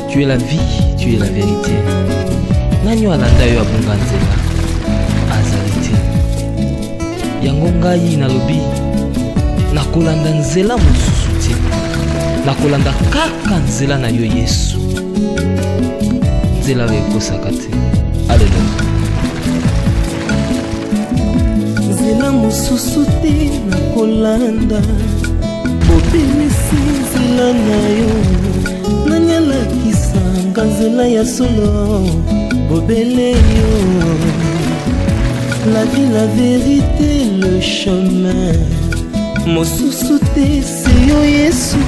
Tu es la vie, tu es la vérité. Nanyo alanda yo abunga nzela azalite. Yango ngai nalobi nakolanda nzela mosusu te. Nakolanda kaka nzela na yo Yesu. Nzela oyo ekosaka te. Alleluya. Nzela mosusu te nakolanda. Bobelisi nzela na yo. Nanyalakisanga nzela ya solo. Bobele yo. La vie, la vérité, le chemin. Mosusu te se yo Yesu.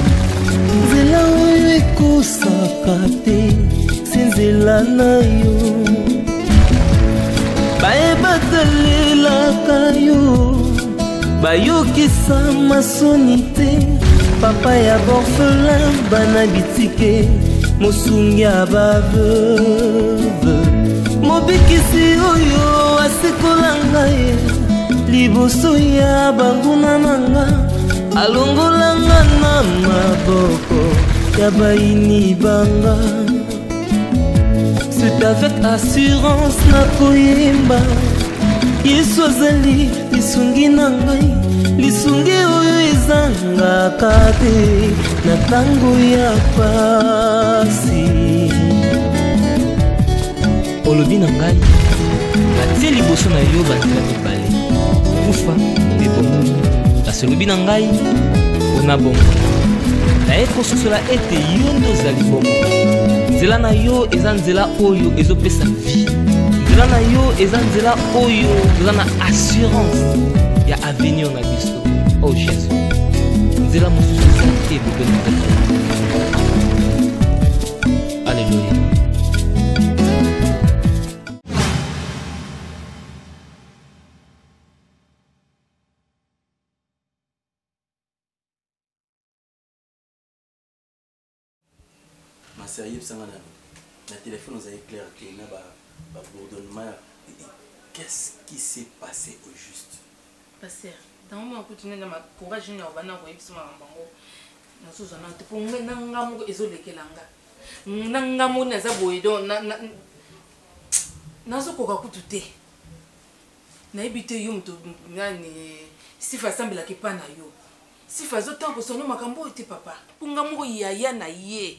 Nzela oyo ekosaka te. Se nzela na yo. Bayebatalelaka yo. Bayokisa masoni te. Papa ya borfelin bana bitike. Mosungi ya baveuve. Mobikisi oyo asekola ngai. Liboso ya banguna nanga. Alongolanga na maboko ya baini banga. C'est avec assurance na koyemba. Yesu azali lisungi na ngai. Lisungi oyo ezangaka te na tango ya pasi. Olobi na ngai batie liboso na yo banzela mibale kufa mpe bomoi. Kasi olobi na ngai mpona bongo naye kososola ete yo nde ozali bongo. Nzela na yo eza nzela oyo ezopesa vie. Nzela na yo eza nzela oyo eza na assurance ya avenir na biso. Oh Jésus, nzela mosusu eza te bobeli nzela. Alléluia. Ma sérieux, ça m'a la téléphone nous a éclairé qu'il y a un bourdonnement. Qu'est-ce qui s'est passé au juste? Pasteur, dans le moment où tu n'as pas courage, tu n'as pas de courage. Na so zana te pour me nanga mo ezolekelanga. Nanga mo na za boido na zo koka kutute. Na ebite yo mto ngani sifa sambela kipana yo. Sifa zo tanko sono makambo ite papa. Punga mo yaya na ye.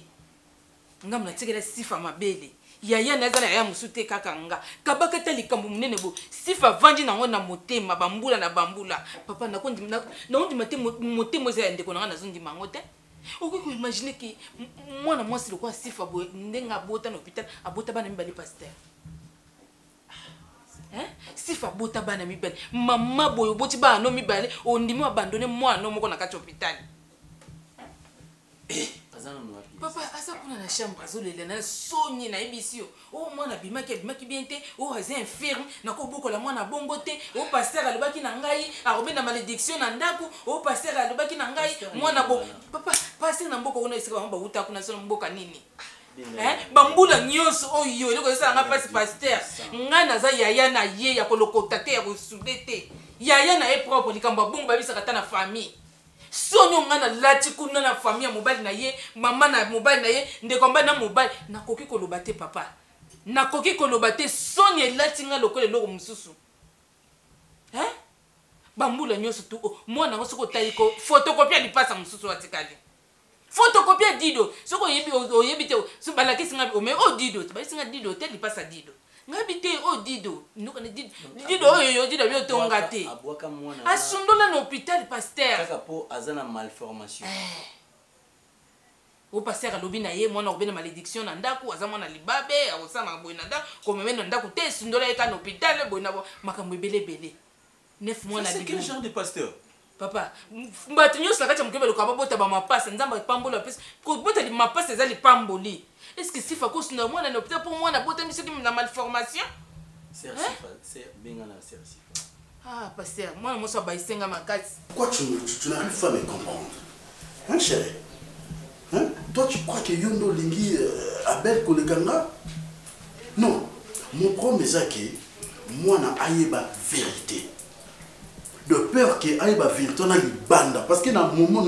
Ngam na tsekela sifa mabele. Yaya na za na ya musute kaka nga. Kabaka tali kambu munene bo. Sifa vanji na ngona motema bambula na bambula. Papa na kondi na ondi motema za ndeko na zondi mangote. Oku imagine ki mwana mwasi lokwa sifa bo ndenga bota na hôpital abota bana mibali pasteur. Sifa bota bana mibali. Mama boyo boti ba no mibali ondimi abandonner mwana moko na kati hôpital. Papa, asa kuna na chambre azolela na soni na ebisio. Oh mwana bimaki bien te. Oh aza infirme na ko bokola mwana bongo te. Oh pasteur alobaki na ngai, arobe na malédiction na ndaku. Oh pasteur alobaki na ngai, mwana bo. Papa, pasteur na mboko ona isika ba uta kuna sona mboka nini? Bambula nyonso oyo eloko esa nga pasi pasteur. Nga naza yaya na ye ya kolokota te ya kosude te. Yaya na e propre likambo bongo babisa kata na famille. Sonyo ngana lati kuna na famille ya mobali na ye, mama na mobali na ye, ndekomba na mobali nakoki koloba te papa. Nakoki koloba te sonye lati nga lokole loko mususu. Bambula nyonso tu mwana ngo soko taliko photocopie lipasa mususu atikali. Photocopie dido, soko yebi te so balaki singa o me o dido, ba singa dido te lipasa dido. Ngabite o dido, nuka dido. Dido oyo dido bio tonga te. Abwaka mwana. Asundola na hôpital pasteur. Kaka po azana malformation. O pasteur alobi na ye mwana obena malédiction na ndaku aza mwana libabe akosama boy na ndaku komeme na ndaku te sundola eka na hôpital boy na makambo ebele. 9 mois na c'est quel genre de pasteur? Papa, bato nyonso na kati ya mokebe loka babota ba mapasa nzamba pambola pesa ko bota li mapasa ezali pamboli. Est-ce que sifa ko sina mwana na hôpital pour moi na bota miso ki na malformation? C'est bien na c'est sifa. Ah, pasteur, moi mo so ba isenga makasi. Pourquoi tu n'arrives pas à me comprendre? Hein, chérie? Hein? Toi, tu crois que Yondo Lingi Abel Koleganga? Non. Mon problème est que moi, na aïeba vérité. De peur que aïeba vérité, on a une bande. Parce que dans le moment,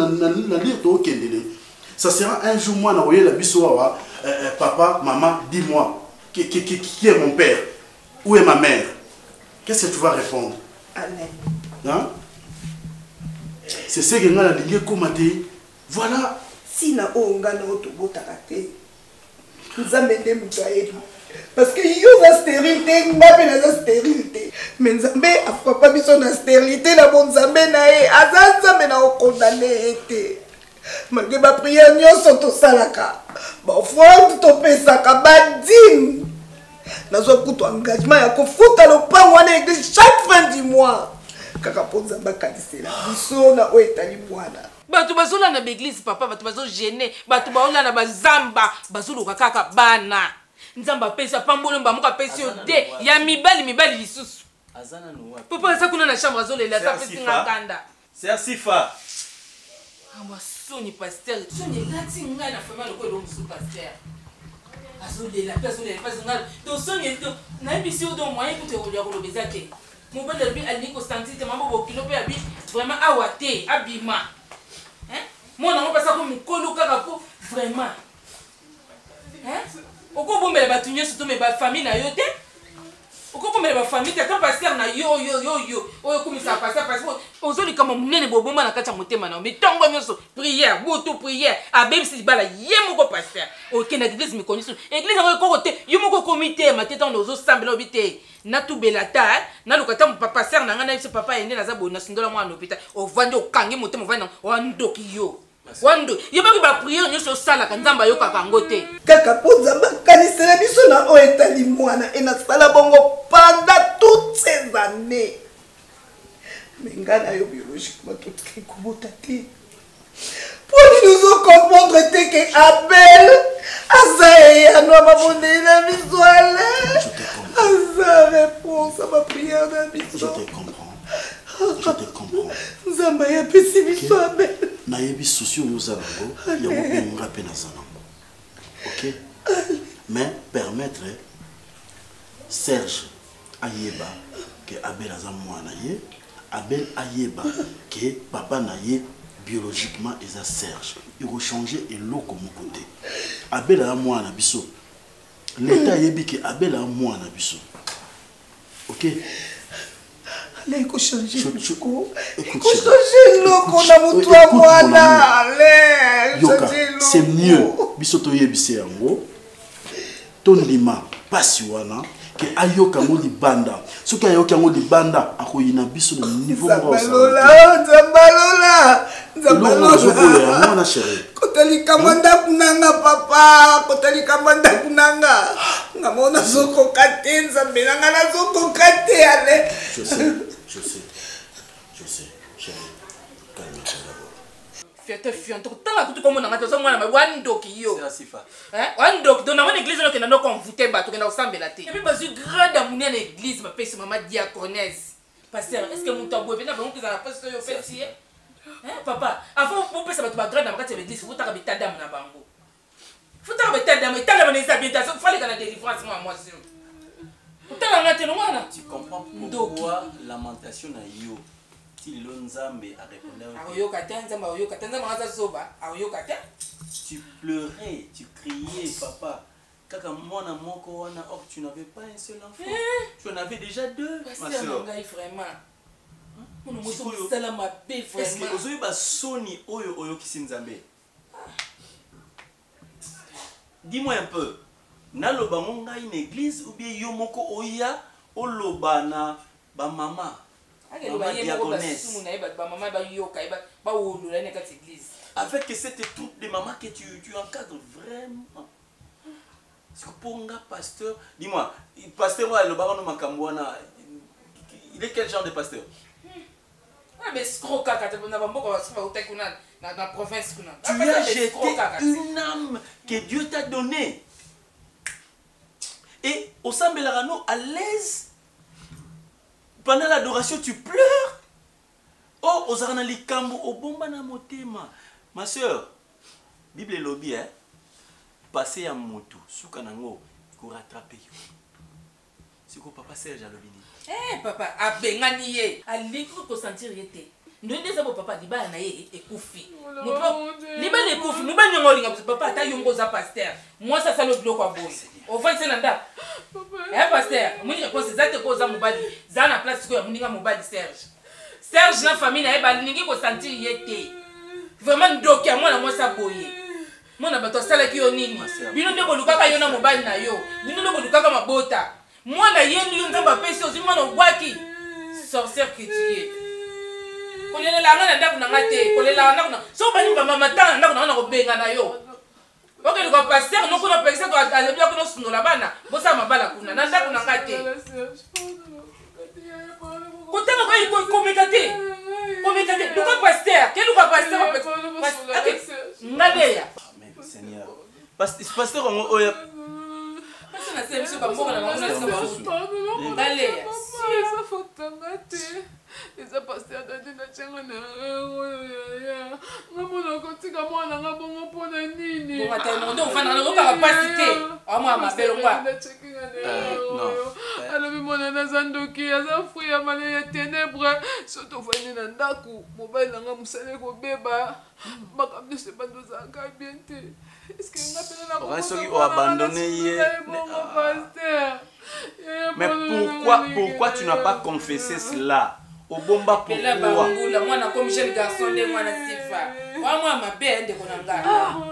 ça sera un jour, moi, na la bisoa, papa, maman, dis-moi, qui est mon père? Où est ma mère? Qu'est-ce que tu vas répondre? Amen. Hein? C'est ce que nous avons dit, voilà. Si na onga na otobota kate. Nous amène mutwaeli. Parce que yo za stérilité, ngabe na za stérilité. Mais nzambe afwa pas biso na stérilité na bon nzambe na e azanza na okondane ete. Malgré ba prière nyonso to salaka. Ba offrande to pesaka badim. Nazo kuto engagement ya kofuta lopango wana église chaque fin du mois. Kaka ponza bakalisela biso na oetali mwana. Bato bazola na l'église papa, bato bazo gêner, bato baola na bazamba, bazoluka kaka bana. Nzamba pesa pambolo mbamuka pesa de ya mibali lisusu. Azana no wapi? Papa ça kuna na chambre azolela ta pesa ngakanda. C'est sifa. Ama soni pasteur, soni lati nga na fama lokolo lo musu pasteur. Azolela pesa nga. Do soni do na bisi o do moyen pour te rolia ko lobezate. Mon bel abi ali Constantine mambo bo kilo pe abi vraiment awate abima. Hein? Moi non pas ça comme mukolo kaka ko vraiment. Hein? Oko bombela batu nyonso to me ba famille na yo te. Oko bombela ba famille te quand pasteur na yo. Oyo komisa pasteur parce que ozoli kama munene boboma na kati ya motema na mais tongo nyonso prière, boto prière, abebisi bala yemo ko pasteur. OK na église me connaissons. Église na ko côté yo moko comité mateta on ozo sambela obité. Na tu belata na lokata mo papa pasteur na ngana biso papa ene na za bona sindola mwa na hôpital. Ovandi okangi motema ovandi o ndoki yo. Wando, il y a pas prière nous sur ça la kanzamba yo kakangote. Kaka ponzamba kanisela biso na o etali mwana ena sala bongo pendant toutes ces années. Mais ngana yo biologiquement tout qui kubotati. Pour nous comprendre que Abel Azae anwa mabonde na bisoale. Aza réponse à ma prière na biso. Je te comprends. Je te comprends. Nzamba ya pesi biso Abel. Nayebi socio yozalango ya mobenga pe na zanango. OK? Mais permettre Serge ayeba que Abel aza mwana ye, Abel ayeba que papa na ye biologiquement eza Serge. Il va changer eloko mon côté. Abel a mwana biso. L'état yebi que Abel a mwana biso. OK? Allez, il faut changer le loco. Il faut changer le loco na mutu wa mwana. Allez, Yoka, changer le loco. c'est mieux. Bisoto yebise yango. Tondima pasi wana ke ayoka ngo libanda. Soki ayoka ngo libanda akoyina biso na niveau ngo. Zambalola. Mwana chérie. Kotali kamanda kunanga papa, kotali kamanda kunanga. Ngamona zoko katenza mbelanga na zoko kate ale. Je sais. Chérie, calme-toi d'abord. Fiante tanga kutu komo na ngata so mwana wandoki yo. C'est sifa. Hein? Wandoki do na mon église no ke na no konvute bato ke na osambela te. Et puis bazu grande amour na église ma pesi maman diaconesse. Pasteur, est-ce que mon tabou est na ba ngisa na pasteur yo feti? Hein papa, avant mon pesa bato ba grande na kati ya église, faut taka beta dame na bango. Faut taka beta dame, taka ba nesa habitation, fallait que na délivrance moi sur. Tu comprends pourquoi lamentation na yo ti lonzambe a répondu. Tu pleurais, tu criais papa. Kaka mwana moko wana or tu n'avais pas un seul enfant. Tu en avais déjà deux. Ma sœur. Est-ce que ozoyi ba soni oyo kisinzambe? Dis-moi un peu. Naloba monga une église ou bien yo moko oya olobana ba mama. Avec cette troupe de maman que tu encadres vraiment. Est-ce que pour un pasteur, dis-moi, pasteur le baron de Makambouana, il est quel genre de pasteur? mais escroc kaka te na bamboka basuka utai kuna na province kuna. Tu as jeté une âme que Dieu t'a donnée. Et au Sambelarano, à l'aise, pendant l'adoration, tu pleures. Oh, aux Aranali Kambo, au Bombana Motema. Ma soeur, Bible et lobby, hein, passer à moto, Soukanango, pour rattraper. C'est quoi, papa Serge à l'obini? Eh, papa, a bengani ye, a l'école qu'on sentir yete. Nous sommes papa, liba na ye et koufi. Liba ne koufi, nous ben yongolinga, papa, ta yongo za pasteur. Moi, ça, ça le bloc à boy. On va essayer d'anda. Eh, pasteur, moi, je pense que ça te cause à Moubadi. Ça na place que Mouninga Moubadi Serge. Serge, la famille, na eba, ningi ko sentir yete. Vraiment, donc, moi, na moi, ça boye. Moi, na bato, ça la ki yonini. Bino de bolukaka yona Moubadi na yo. Bino de bolukaka mabota. Moi, na yeli yon zamba pesi aussi, moi, na waki. Sorcière que tu es. Kolela la ngana ndaku na ngate, kolela ndaku na. So bani ba mama tanga ndaku na ko benga na yo. Ok, le pasteur no kuna pesa ko alebia ko no sunola bana, bosa mabala kuna na ndaku na ngate. Kotanga ko iko komekate. Komekate, le pasteur, quel le pasteur? Ngadeya. Mais Seigneur. Pasteur on oya. Pasteur na semso ba mboka na ngona sima. Ngadeya. Ça faut t'arrêter. Les pasteurs de Dieu na ya. Ngamona kotika mwana ngabongo pona nini. Bon matin ndo mfana na ko capacité. Ama mabelo ngwa. Non. Alors mona na zandoki aza fruit ya male ya ténèbres. Surtout vani na ndaku. Mobile nga musale ko beba. Makamde se bando za ka biente. Est-ce que ngapela na ko. On va abandonner hier. Pasteur. Mais pourquoi tu n'as pas confessé cela? Au bomba pourquoi? Moi, na comme jeune garçon de moi na sifa. Moi ma belle de konanga.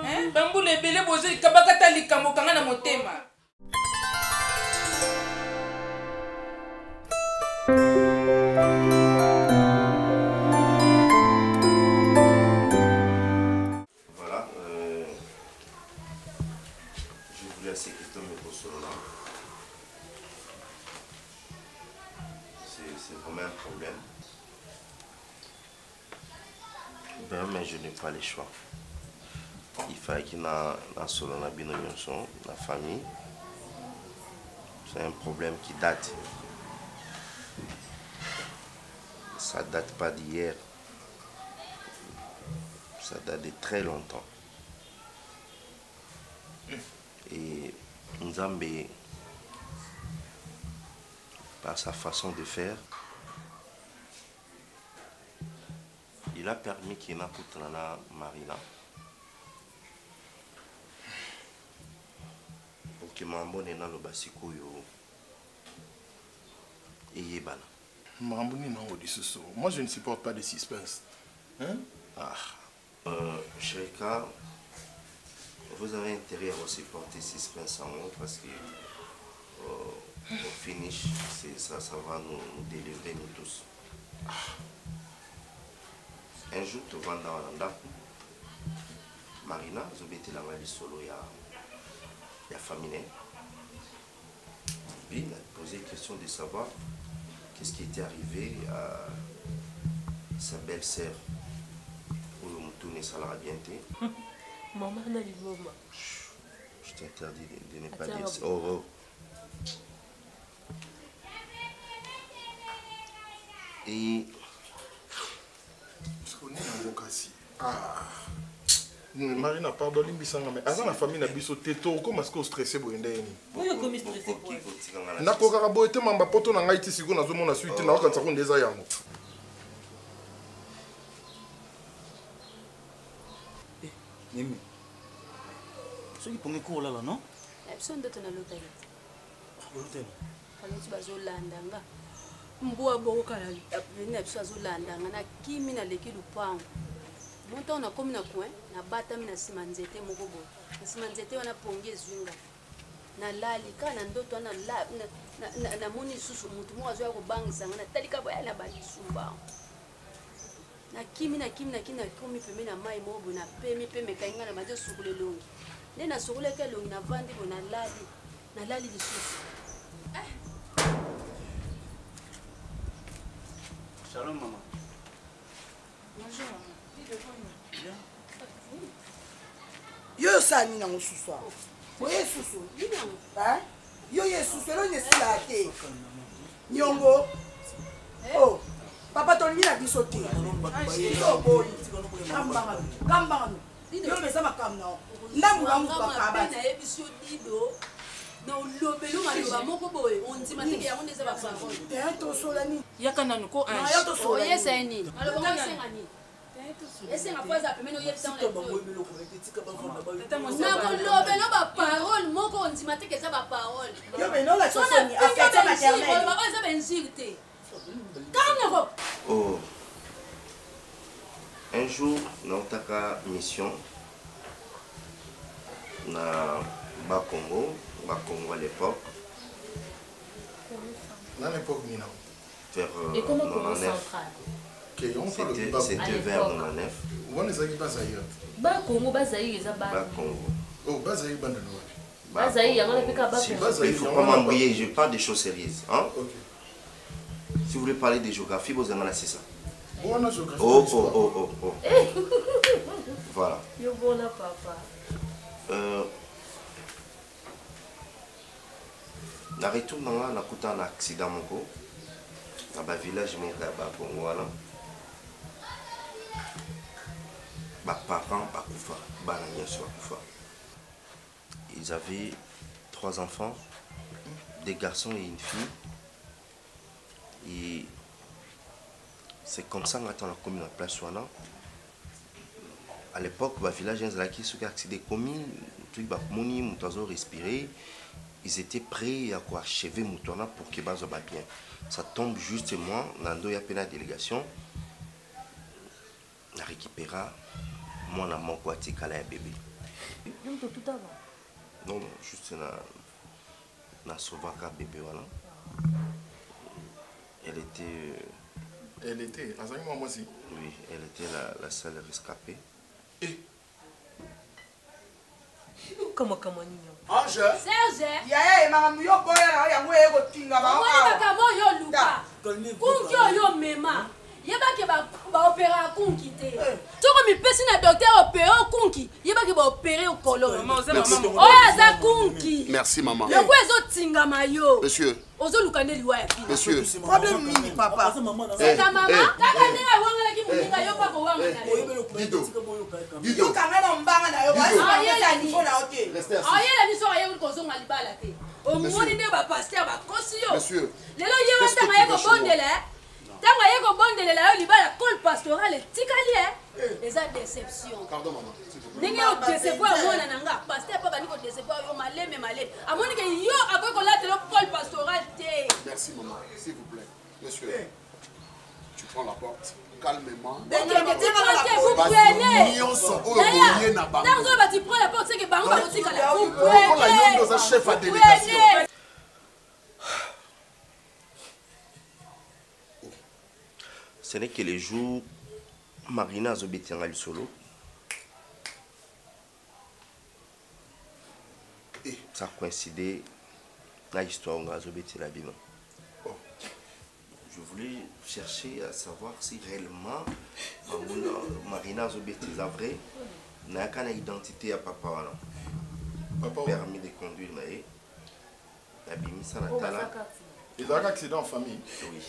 Hein? Bambula belé bozo kabakata likambo kanga na motema. Voilà. Je voulais assez que tu me poses là. C'est vraiment un problème. Ben, mais je n'ai pas le choix. Il fallait qu'il y ait un solo dans la famille. C'est un problème qui date. Ça date pas d'hier. Ça date de très longtemps. Et Nzambe, par sa façon de faire, il a permis qu'il y ait une Marina pour que Mambo n'ait pas le basiko et Yébana. Mambo n'est pas de ce saut. Moi, je ne supporte pas de suspense. Hein? Sherika, vous avez intérêt à supporter suspense en haut parce que au finish, ça va nous délivrer nous tous. Un jour, tu vas dans la Marina, je vais te la solo, il y a famille. Puis, il a posé une question de savoir qu'est-ce qui était arrivé à sa belle-sœur. Pour le moutoune salarié. Maman n'a dit maman. Je t'interdis de ne pas dire ça. Oh. Et Marina, pardon, mais avant la famille n'a pas sauté tôt, comment est-ce qu'on stressé pour une année? Oui, comme stressé pour elle. N'a pas carabo été mamba poto na ngaiti sigo na zomo na suite na wakati sakon deza yango. Nimi. Ce qui pongi ko là non? Absolument de na l'hôtel. L'hôtel. Alors tu vas au landanga. Mboa boka la venir tu vas au landanga na kimi na leki lupango. Monta na komi na coin na bata mina simanzete moko bo. Simanzete wana pongi zwinga. Na lali kana ndoto na la na moni susu mutu mo azo ya ko bangisa na talika boya na bali sumba. Na kimi komi peme na mai mobo na peme kainga na majo sukule longi. Nena sukule ke longi na vandi bo na lali lisusu. Shalom maman. Yo sani na mususu. Oye susu. Hein? Yo susu lo nesila te. Nyongo. Oh. Papa toni na biso te. Yo boy. Kamba. Yo mesa makamna. Ndamu bangu papa. Na ebiso dido. Na lobelo maloba moko boye. On dit mateke yango ndeza ba parole. Te to solani. Yaka nanu ko Na yo to solani. Oye seni. Aloba senga ni. Esenga poza pemeno yebisa na lobelo ba parole moko on dit mateke za ba parole. Yo mais non la solani affecté maternelle. Ba za ben insulte. Kana Oh. Un jour, dans ta mission, na Congo à l'époque. Dans l'époque, Nina. Vers et comment Congo 99. central? C'était vers 99. Où est-ce que vous avez Ba Congo, Bazaï, les Abba. Ba Congo. Oh, Bazaï, Bandano. Bazaï, il y a un peu Il ne faut pas m'embrouiller, je parle des choses sérieuses. Hein? Ok. Si vous voulez parler de géographie, vous en avez c'est ça. Oh. Voilà. Yo voilà papa. Na retour na kuta na accident moko. Na ba village moko ya ba Congo wana. Ba parents ba kufa, ba na nyoso kufa. Ils avaient 3 enfants, 2 garçons et une fille. Et c'est comme ça qu'on a commis la place wana. À l'époque, le village qui a accédé commune, tout le respirer, ils étaient prêts à achever Moutona pour que base bien. Ça tombe justement dans la délégation. On a récupéré moi na mon quartier à la bébé. Tout avant. Non, juste na sauvaka bébé voilà. Elle était, moi aussi. Oui, elle était la seule rescapée. Comment Ange. Serge. Ya mama yo boya na yango ego tinga ba. Mwana kamo yo luka. Kunki yo mema. Yebaki ba opérer kunki te. Toko mi pesi na docteur opérer kunki. Yebaki ba opérer au colon. Oya za kunki. Merci maman. Le quoi ezo tinga mayo. Monsieur. Ozo lukande liwa ya fille. Monsieur. Problème nini papa? C'est ta maman. Kaka ninga wanga ki muninga yo pa ko wanga na yo. Dido kanga na mbanga na yo. Ayela ni. Restez assis. Ayela ni so ayewu ko zonga libala te. Omoni ne ba pasteur ba kosi yo. Monsieur. Lelo yewa tanga yeko bondele. Tanga yeko bondele la yo libala col pastoral tikali les a déception. Pardon maman. Ninge o décevoir mona nanga pasteur pa bani ko décevoir yo maleme. Amoni ke yo akoy ko latelo col pastoral te. Merci maman, s'il vous plaît. Monsieur. Tu prends la porte calmement. Vous prenez. Tu prends la porte, c'est que Bango va aussi la vous prenez. Ce n'est que les jours Marina Zobetianga le solo. Ça a coïncidé dans l'histoire de Zobeti la Bible. Je voulais chercher à savoir si réellement Marina Zobeti est vrai. N'a qu'une identité à papa. Papa permis de conduire. La bimisa Natala. Il a un accident en famille. Oui.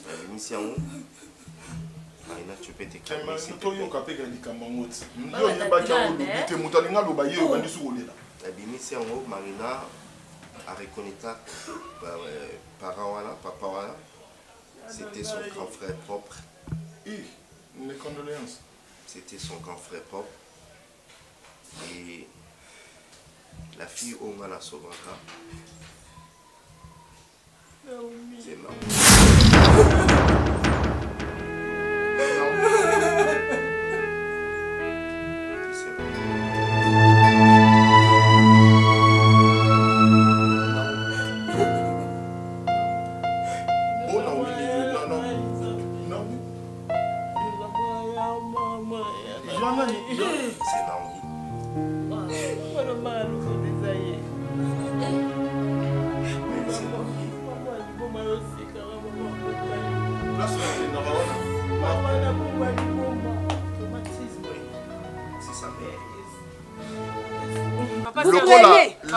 La bimisa Marina, tu peux te calmer. La bimisa Marina a reconnu papa. C'était son grand frère propre. Mes condoléances. C'était son grand frère propre. Et la fille Onga la Sauvaka. C'est là.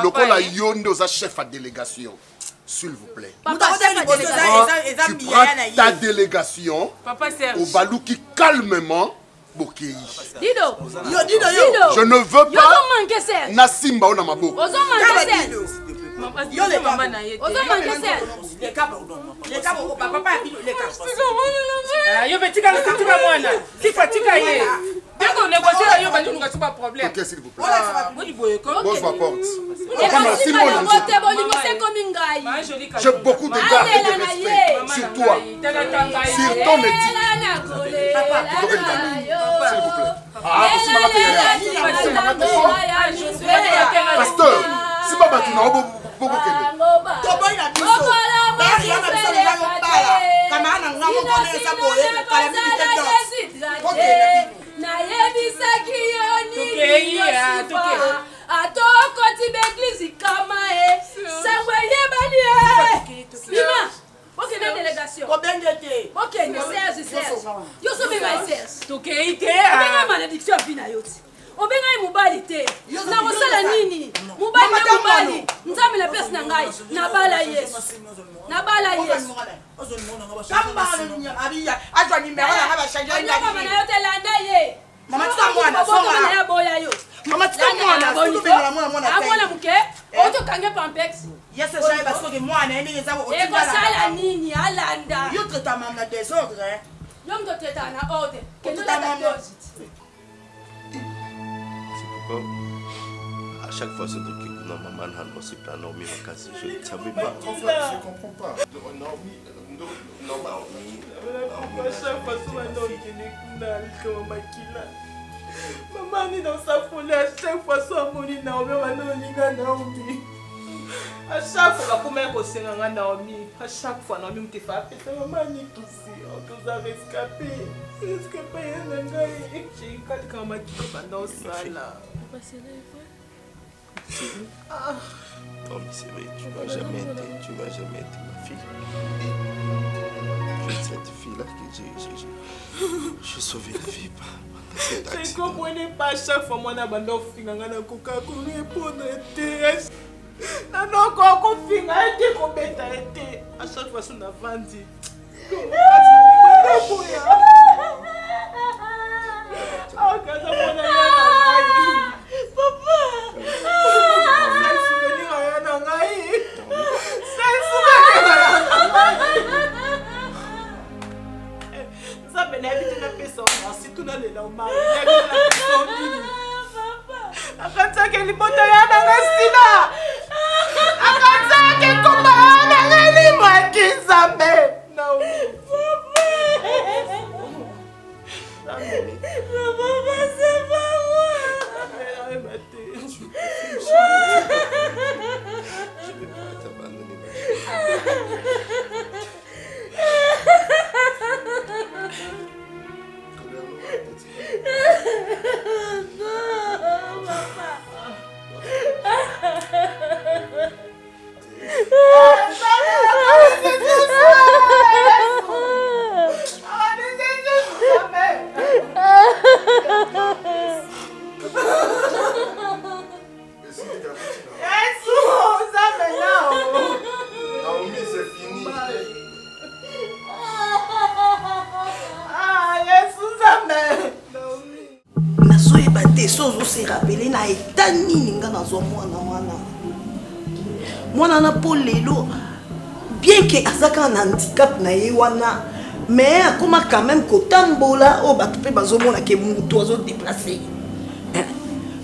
Lokola Yondo za chef à délégation. S'il vous plaît. Papa, tu prends ta délégation au Balouki calmement. Bokei. Dido. Je ne veux pas Nassimba on a ma bouche. J'ai beaucoup de gars et de respect sur toi, sur ton éthique. S'il vous plaît. Pasteur, si papa tu n'as pas beaucoup atokoti beglise kama sangweye bani bima ok na délégation combien d'été ok ne Serge yo so be my Serge tokeite obenga malédiction bina yoti obenga mobali te na kosala nini mobali nzambe la place na ngai na bala Yesu kamba abia ajwa nimero na ba changer na mama na yote landa ye mama tsamwana songa ya boya yo mama tsamwana sukubela mwana amwana muke oto kange pampex yes j'ai parce que moi na ndenge zabo otinga sala nini alanda yo treta mama na désordre yo ndo treta na ordre kendo la dose à chaque fois ce truc que nous maman a nous c'est pas Naomi ma case je ne savais pas je comprends pas Naomi chaque fois que Naomi qui n'est comme makila maman ni dans sa folie à chaque fois que Naomi Naomi à chaque fois que maman kosenga Naomi à chaque fois Naomi me fait appeler maman ni tousi on nous a rescapé j'ai quand comme qui pendant ça là c'est vrai. Non mais c'est vrai, tu m'as jamais été ma fille. Cette fille là que j'ai sauvé la vie par cet accident. Je ne comprenais pas à chaque fois moi na bando finga na koka ko répondre été. Non ko finga été ko beta été. À chaque fois on a vendu. Mwana na po lelo bien que azaka un handicap na ye wana mais akoma quand même kotambola o bato pe bazomona ke mutu azo déplacer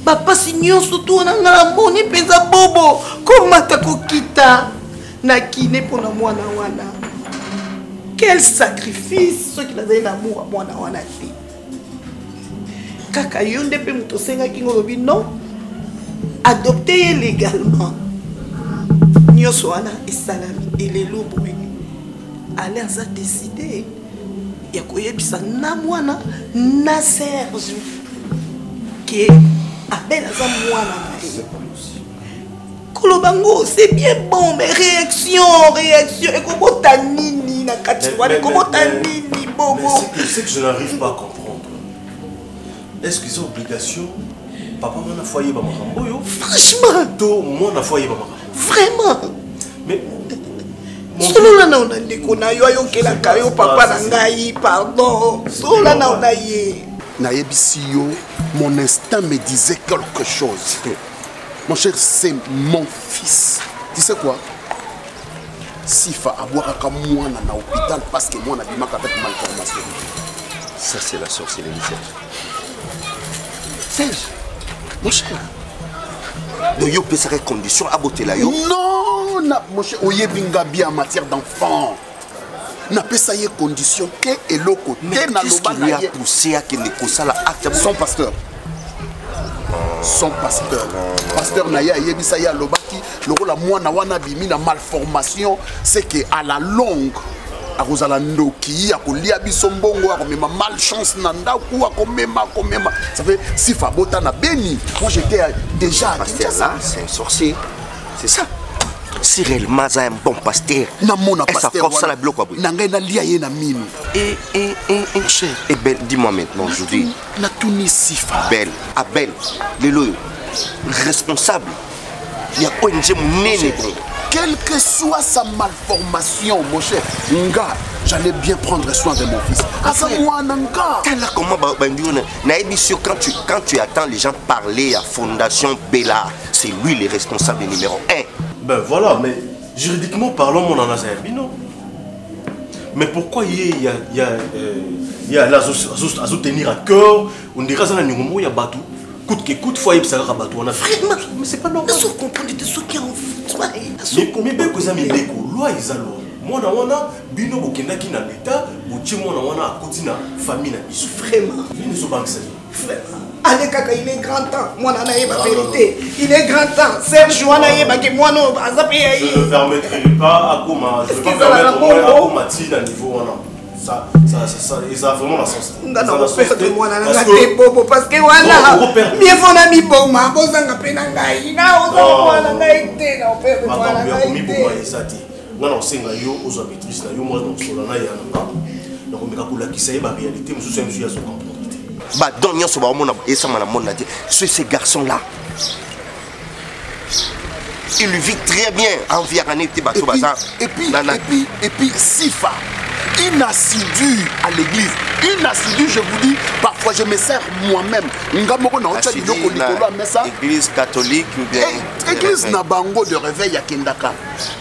papa nyonso to na ngala moni penza bobo komata kokita na kine pona mwana wana quel sacrifice ce qu'il a donné l'amour mwana wana te kaka yonde pe muto senga kingo lobi non adopter légalement Nyosoana et Salami et les lobes allez à décider ya koyebisa na mwana na Serge qui appelle à mwana Kolobango c'est bien bon mais réaction et comment ta nini na kati wana comment ta nini bobo. Mais c'est que je n'arrive pas à comprendre. Est-ce qu'ils ont obligation? Papa m'a foyer Bamakambo. Franchement. Moi na foyer Bamakambo. Vraiment. Mais. Solo là on a déconné. Yo kela kayo papa na ngai pardon. Solo là on a yé. Naïbisio, mon instinct me disait quelque chose. Mon cher, c'est mon fils. Tu sais quoi? Sifa a boire à moi dans l'hôpital parce que moi, on a dit avec malformation. Ça, c'est la sorcellerie, Serge. Mon cher. Donc, il peut faire condition à beauté là. Non, mon cher, oye bingabi en matière d'enfant. N'a pas ça y condition que et le côté. Mais qu'est-ce qui lui a poussé à qu'il ne conçoit la acte? Son pasteur. Son pasteur. Pasteur Naya Yebisaya Lobaki, le rôle à moi na bimi na malformation, c'est que à la longue, à Rosalando qui a colia bisombongo a comme ma malchance nanda ou a comme ma. Ça fait si Fabota na béni. Moi j'étais déjà. Pasteur là, c'est un sorcier. C'est ça. Si réellement c'est un bon pasteur, et Belle, dis-moi maintenant aujourd'hui. Belle, Abel, Lélo, responsable. Il y a ONG Mouné. Quelle que soit sa malformation, mon cher, j'allais bien prendre soin de mon fils. Quand tu attends les gens parler à Fondation Bella, c'est lui le responsable numéro 1. Ben voilà, mais juridiquement parlant, mon ananas est un bino. Mais pourquoi il y a à tenir à cœur, on dirait que il y a bateau. Coûte que coûte, faut y avoir un bateau. Mais c'est pas normal. Je comprends de ceux qui en foutent. Mais bien que ça me dit que loi ils allons. Moi na bino bokenda ki na l'état, botie moi na à côté na famille na biso. Vraiment. Bino so banque ça. Vraiment. Allez kaka, il est grand temps. Moi na yeba vérité. Il est grand temps. Serge wana yeba ke moi no azape ya. Je ne permettrai pas à comment je vais pas permettre moi à comment ti à niveau wana. Ça ils ont vraiment la sens. Parce que voilà, mieux faut na mi boma, bozanga pena ngai. Na ozanga ngai te na opère moi na ngai. Non, c'est nga yo aux maîtrises na yo moi donc sur la ya na. Donc on me kakula ki ça ba réalité, monsieur c'est monsieur ya so comprendre. Bah donc yo so ba mona et ça m'a mona dit ces garçons là. Il vit très bien en Viaranité bateau bazar. Et puis Sifa inassidu à l'église. Inassidu, je vous dis, parfois je me sers moi-même. Église catholique ou bien église Nabango de réveil à Kendaka.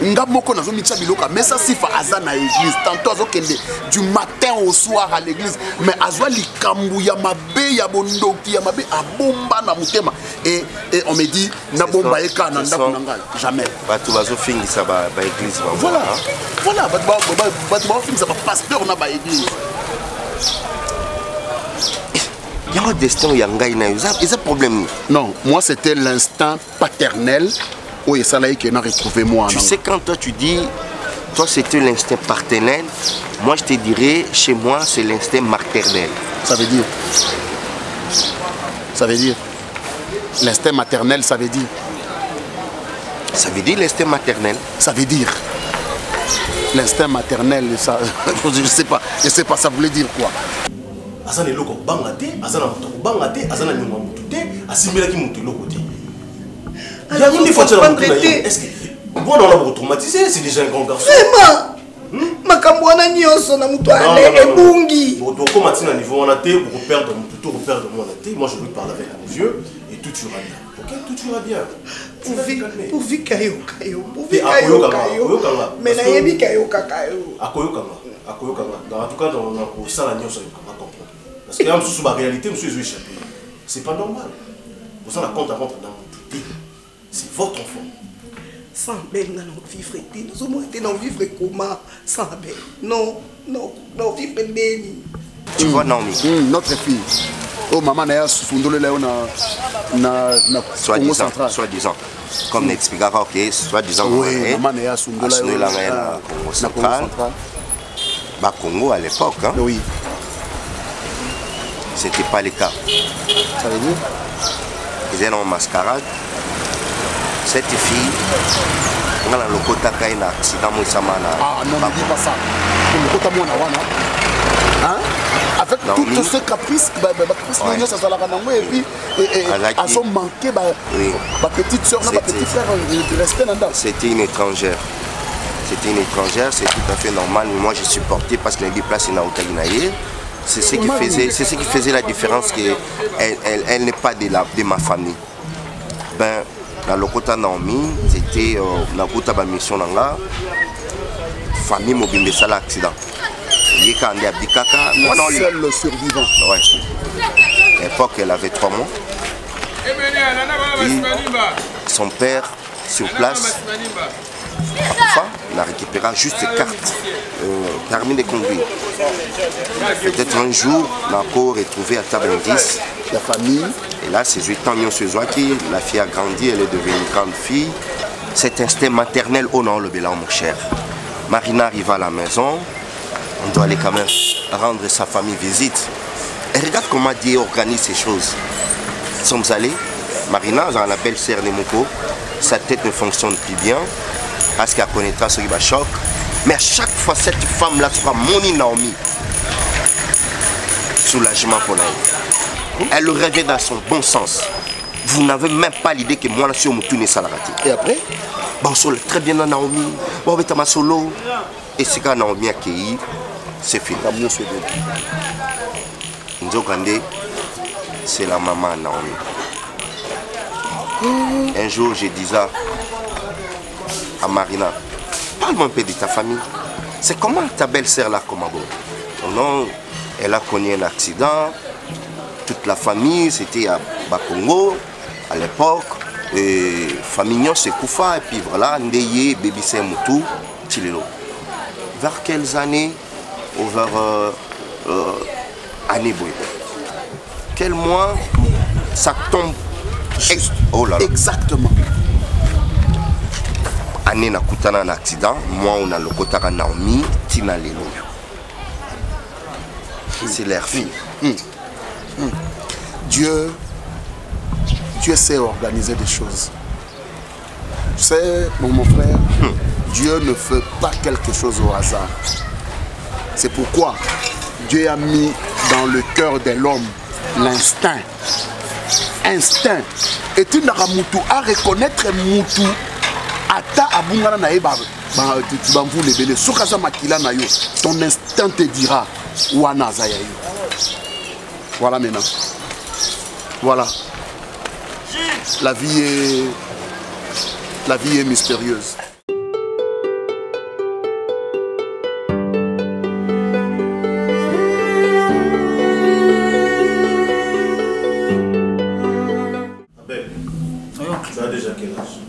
Ngamoko na zomitsa biloka, mais ça Sifa azana église. Tantôt azokende du matin au soir à l'église, mais azwa likambu ya mabe ya bondoki ya mabe abomba na mutema. Et on me dit na bomba eka na ndako nanga jamais. Bato bazo fingi ça ba église ba. Voilà. Voilà, bato fingi ça ba pasteur na ba église. Il y a un destin, il y a un problème. Non, moi c'était l'instinct paternel où il s'allait qu'il a retrouvé moi. Tu sais, quand toi tu dis, toi c'était l'instinct paternel, moi je te dirais, chez moi c'est l'instinct maternel. Ça veut dire l'instinct maternel, ça veut dire l'instinct maternel. Ça veut dire l'instinct maternel, ça, je sais pas, ça voulait dire quoi? Azana eloko bangate, azana moto bangate, azana nyuma moto te, asimela ki moto eloko te. Il y a une fois est-ce que bon on l'a traumatisé, c'est déjà un grand garçon. Vraiment. Makamwana nyonso na moto ale ebungi. Donc comme matina niveau on a té pour perdre moto, tout reperdre moi na té, moi je lui parle avec un vieux et tout ira bien. OK, tout ira bien. Pourvu kayo. Mais na yebi kayo kakayo. Akoyokanga. En tout cas dans la salle nyonso on comprendre. Parce que là, sous la réalité, monsieur est échappé. C'est pas normal. Vous en avez compte à rentrer dans mon tout. C'est votre enfant. Sans belle, nous vivre. Nous avons été dans vivre comment? Sans belle. Non, vivre béni. Tu vois, Naomi? Notre fille. Oh, maman, n'a soi-disant. Comme n'expliquera, ok, soi-disant. Oui, maman, n'a Congo central. Bah, Congo à l'époque, hein? Oui. C'était pas le cas. Ça veut dire? Ils étaient en mascarade. Cette fille, on a le côté d'un accident. Ah non, ne dis pas ça. Le côté de Hein? Avec toutes ces caprices, ça va la et puis elles ont manqué ma petite soeur, ma petite frère, de respect là-dedans. C'était une étrangère. C'était une étrangère, c'est tout à fait normal. Mais moi, j'ai supporté parce qu'il y a des places dans Otaïnaïe. C'est ce qui faisait la différence, qu'elle n'est pas de ma famille. Ben, dans le Kota Naomi, c'était dans le Kota Mission Nanga, famille mobile de ça accident. Il y a un seul survivant. Ouais. À l'époque, elle avait 3 mois. Et son père, sur place, enfin, il a récupéré juste carte, permis de conduire. Peut-être un jour, on a encore retrouvé à table 10 la famille. Et là, c'est 8 ans, la fille a grandi, elle est devenue une grande fille. Cet instinct maternel, oh non, le bilan, mon cher. Marina arrive à la maison, on doit aller quand même rendre sa famille visite. Et regarde comment Dieu organise ces choses. Nous sommes allés, Marina, dans la belle-sœur de Moko, sa tête ne fonctionne plus bien, parce qu'elle connaîtra ce qui va choc. Mais à chaque fois, cette femme-là sera Moni Naomi. Soulagement pour elle. Elle le réveille dans son bon sens. Vous n'avez même pas l'idée que moi, je suis au Moutoune Salarati. Et après? Bon, on très bien dans Naomi. Bon, on va être solo. Et c'est quand Naomi a accueilli, c'est fini. Nzokande, c'est la maman Naomi. Un jour, je disais à Marina, parle-moi un peu de ta famille. C'est comment ta belle-sœur là, comment bon? Non, elle a connu un accident. Toute la famille, c'était à Bakongo à l'époque. Famignon, c'est Koufa. Et puis voilà, Ndeye, Baby Moutou, Tilelo. Vers quelles années? Vers année boy. Quel mois ça tombe? Oh là là. Exactement. Année na kutana un accident, moi on a le kotaka Naomi, Tina Lelo. C'est leur fille. Dieu sait organiser des choses. Tu sais, mon frère, Dieu ne fait pas quelque chose au hasard. C'est pourquoi Dieu a mis dans le cœur de l'homme l'instinct. Instinct. Et tu n'auras Moutou à reconnaître Moutou. Ata abungana na eba tu vas vous lever sokaza makila na yo, ton instinct te dira wana za yo. Voilà maintenant. Voilà. La vie est mystérieuse. Abel, tu as déjà quel âge?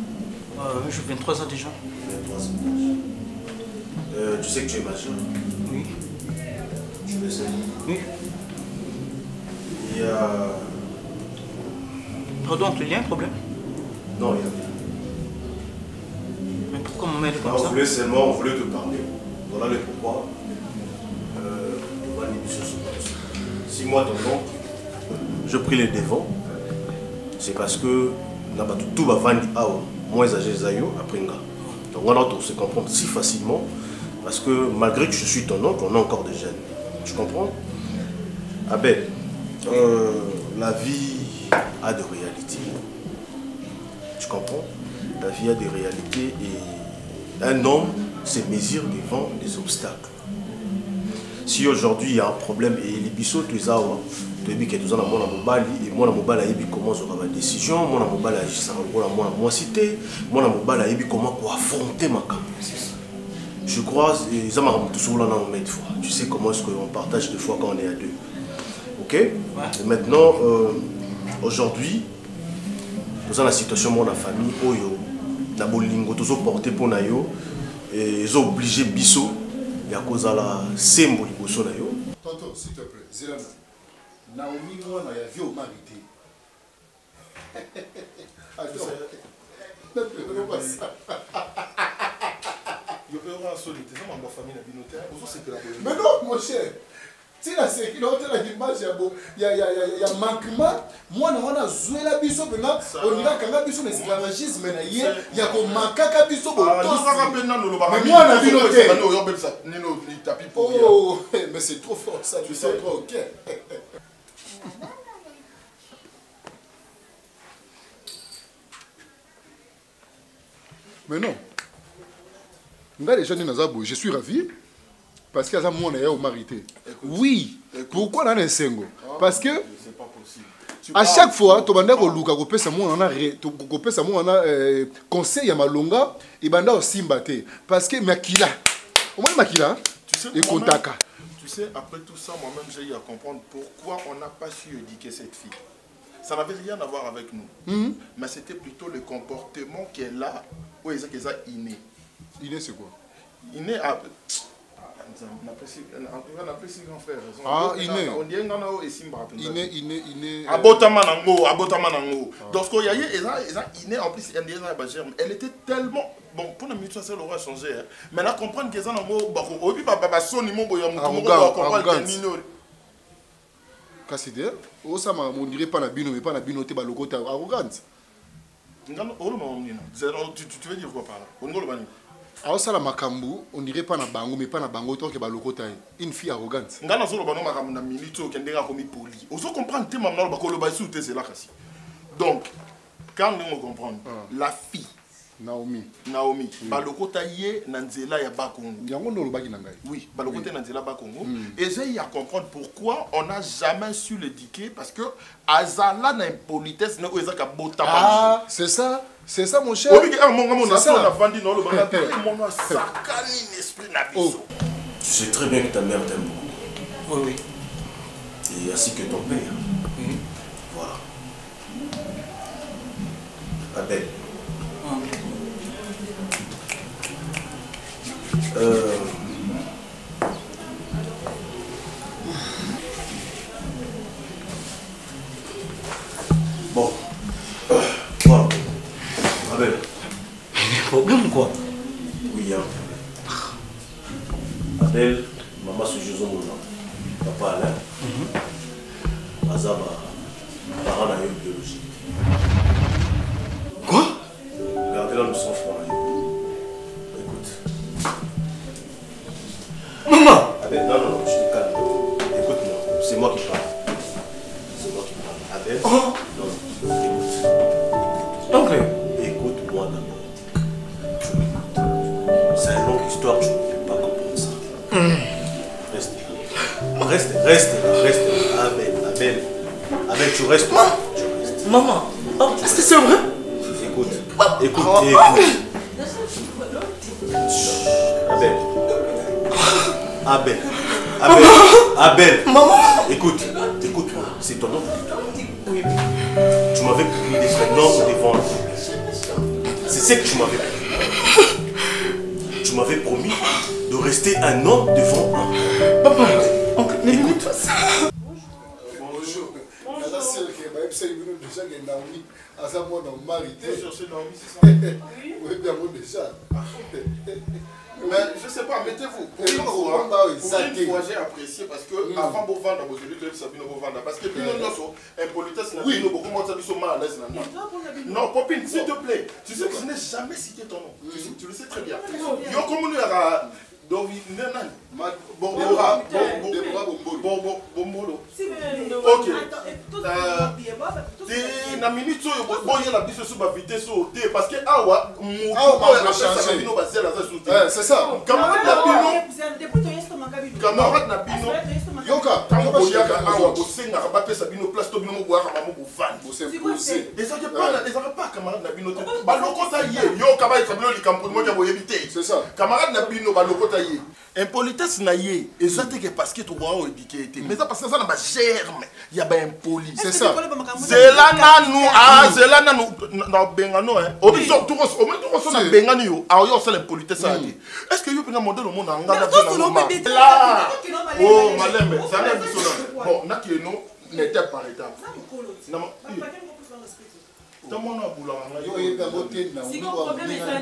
J'ai 23 ans déjà. 23 ans. Tu sais que tu es majeur? Oui. Tu le sais? Oui. Il y a... Pardon, il y a un problème? Non, il y a rien. Mais pourquoi mon mère est comme non, ça? on voulait te parler. Voilà le pourquoi. Si moi, ton oncle, je pris les devants, c'est parce que tout va vendre moins âgé Zayo après nga. Donc on a se comprendre si facilement parce que malgré que je suis ton oncle, on a encore des jeunes. Tu comprends? Abel, la vie a des réalités. Tu comprends? La vie a des réalités et un homme se mesure devant des obstacles. Si aujourd'hui il y a un problème et les bisous, tu as dit que tu as mon mobile et mon mobile a dit comment on va décision, mon mobile a dit moi cité, mon mobile a dit comment affronter ma campagne. Je crois que ça m'a tout sur là une fois. Tu sais comment est-ce qu'on partage deux fois quand on est à deux. Ok? Et maintenant, aujourd'hui, nous avons la situation de la famille, Oyo, na bolingo, tous porté pour Nayo, et ils ont obligé Bisso, et à cause de la symbole de Bisso Nayo. Tonton, s'il te plaît, Zélana, Naomi, moi, il y a vie au marité. Attends, ne pleurez pas ça. Mais non, mon cher. Si la sécurité, il y a manquement, mwana wana zwela biso penga onira kanga biso na esclavagisme na ye ya komakaka biso botosi mais mwana bino te oh mais c'est trop fort ça tu sais trop ok mais non nga déjà ni naza boy je suis ravi parce que aza mwana ya omarité oui pourquoi na nsengo parce que à chaque fois tobanda koluka kopesa mwana kopesa mwana conseil ya malonga ebanda osimba te parce que makila au moins makila et kontaka. Tu sais, après tout ça, moi-même, j'ai eu à comprendre pourquoi on n'a pas su éduquer cette fille. Ça n'avait rien à voir avec nous. Mais c'était plutôt le comportement qu'elle a, ou est-ce qu'elle a inné. Inné, c'est quoi? Inné a... On appelle ça grand frère. Ah, inné. On dit inné. Inné. Abotamanango. Donc, il y a inné, en plus, elle était tellement... Bon, pour la minute, ça l'aura changé. Mais là, comprendre que ça n'a pas... Au début, papa, son niveau, il y a un Cassider, on dirait pas na bino, mais pas na bino, t'es balokota arrogante. Tu veux dire quoi par là? Alors ça la makambu, on dirait pas na bango, mais pas na bango, toi qui balokota une fille arrogante. Ngana solo bano makambu na minute qui ndeka komi poli. Oso comprendre te mamna ba kolo ba sous te c'est là kasi. Donc quand on comprend la fille Naomi, balokota ye na nzela ya Bakongo. Yango ndo lobaki na ngai. Oui, balokota na nzela Bakongo. Et j'ai à comprendre pourquoi on n'a jamais su l'éduquer parce que azala na impolitesse na ezaka botama. Ah, c'est ça mon cher. Oui, mon ça on a vendu dans le bagage. Mon sakani l'esprit na biso. Tu sais très bien que ta mère t'aime beaucoup. Oui. Et ainsi que ton père. Voilà. Abel. Bon. Voilà. Abel. Problème quoi? Oui, il y a un problème. Abel, maman se joue au monde. Papa Alain. Azaba. Parent n'a eu biologie. Quoi? Gardez la leçon froide. Maman! Abel, non, je te calme. Écoute-moi, c'est moi qui parle. C'est moi qui parle. Abel, non, écoute. Donc, écoute-moi d'abord. Tu m'écoutes. C'est une longue histoire, tu ne peux pas comprendre ça. Reste là. Abel, tu restes. Maman, est-ce que c'est vrai? Écoute. Abel. Maman. Écoute-moi. C'est ton nom. Oui. Tu m'avais promis d'être un homme devant lui. C'est ce que tu m'avais promis. Tu m'avais promis de rester un homme devant un. Papa, écoute. Bonjour. Déjà que Naomi a sa mort dans marité. Oui, bien bon déjà. Mais je sais pas, mettez-vous. Pour une fois, j'ai apprécié parce que avant de vendre, vous avez dit Sabino vendre. Parce que puis nous impolitesse, nous beaucoup moins ça mal à l'aise non, Popine, s'il te plaît. Tu sais que je n'ai jamais cité ton nom. Tu le sais très bien. Yo comme nous à Bombolo. Ok. Na minute oyo boye la biso sur ba vitesse au thé parce que awa c'est ça. Camarade na bino. Yoka, awa bosenga ba pesa bino place to bino mo boaka mamo bo van. Et ça pas camarade na bino te. Ba lokota ye. Yoka ba tabino likampo mo ya boyebité. C'est ça. Camarade na bino ba lokota ye. Impolitesse na ye, exactement que parce que tu vois éduqué mais ça parce que ça n'a pas germe, il y a ben impoli. C'est ça. C'est là nous c'est là nous dans bengano hein. Au moins tout ça na bengani yo, a yo ça l'impolitesse ça. Est-ce que yo peut modèle au monde en Ghana là. Oh malembe, ça n'a pas bon, na qui non n'était pas étape. Non.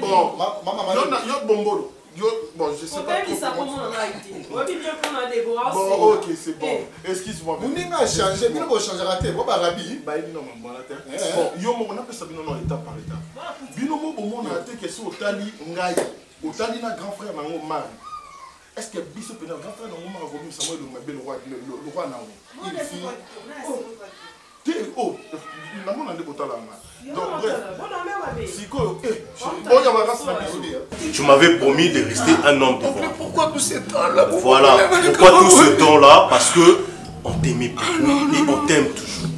Bon, maman yo bombolo. Bon, je sais pas. Bon, ok, c'est bon. Excuse-moi. Vous n'avez pas changé, vous n'avez pas changé raté. Vous n'avez pas rabi. Bon, yo, on a fait ça étape par étape. Binomo, on a été question au Tali, Ngaï. Au Tali, na grand frère, Nango Mari. Est-ce que Bissot Pénal, grand frère, Nango Mari, Robin Samuel, le roi Nango? Oh, tu m'avais promis de rester un homme devant. Pourquoi tout ce temps-là? Voilà, pourquoi tout ce temps-là? Parce que on t'aimait beaucoup et on t'aime toujours.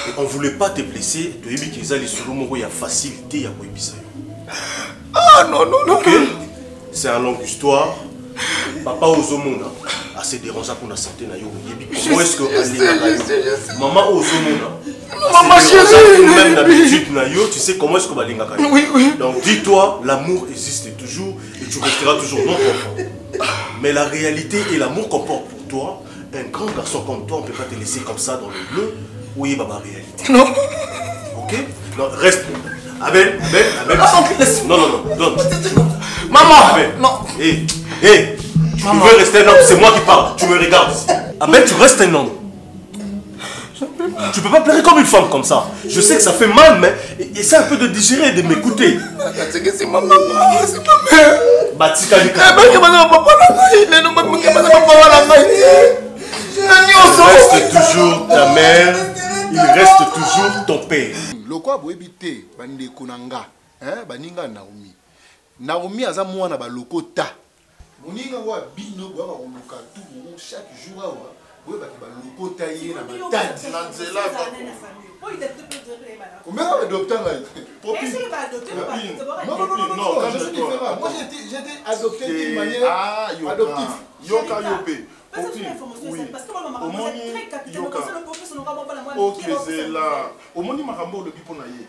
Et on ne voulait pas te blesser. Tu as dit qu'il y a une facilité à Kouébisa. Ah non, non, non. Ok, c'est une longue histoire. Papa Ozomona a se dérangé pour la santé. Comment est-ce que maman Ozomona maman chérie, même d'habitude, tu sais comment est-ce que Balinga. Oui, oui. Donc dis-toi, l'amour existe toujours et tu resteras toujours notre enfant. Mais la réalité et l'amour qu'on porte pour toi, un grand garçon comme toi, on ne peut pas te laisser comme ça dans le bleu. Oui, bah, réalité. Non. Ok? Non, reste. Abel. Non, donne. Maman. Abel. Non. Hé, tu veux rester un homme, c'est moi qui parle. Tu me regardes ici. Abel, tu restes un homme. Tu peux pas pleurer comme une femme comme ça. Je sais que ça fait mal, mais essaie un peu de digérer et de m'écouter. C'est ma maman, c'est ma mère. Batika du il reste toujours ta mère, il reste toujours ton père. Le quoi vous évitez, bande kunanga, baninga Naomi. Naomi a mwana ba lokota. Moninga wa bino wa ba tout chaque jour wa. Oui, bah, lokota yé na matadi. Nanzela ba. Combien de docteurs là? Non, c'est différent. Moi j'ai été adopté d'une manière adoptive. Yoka Yopé. Oui. Ok, c'est là. Au moni makambo le bipo na ye.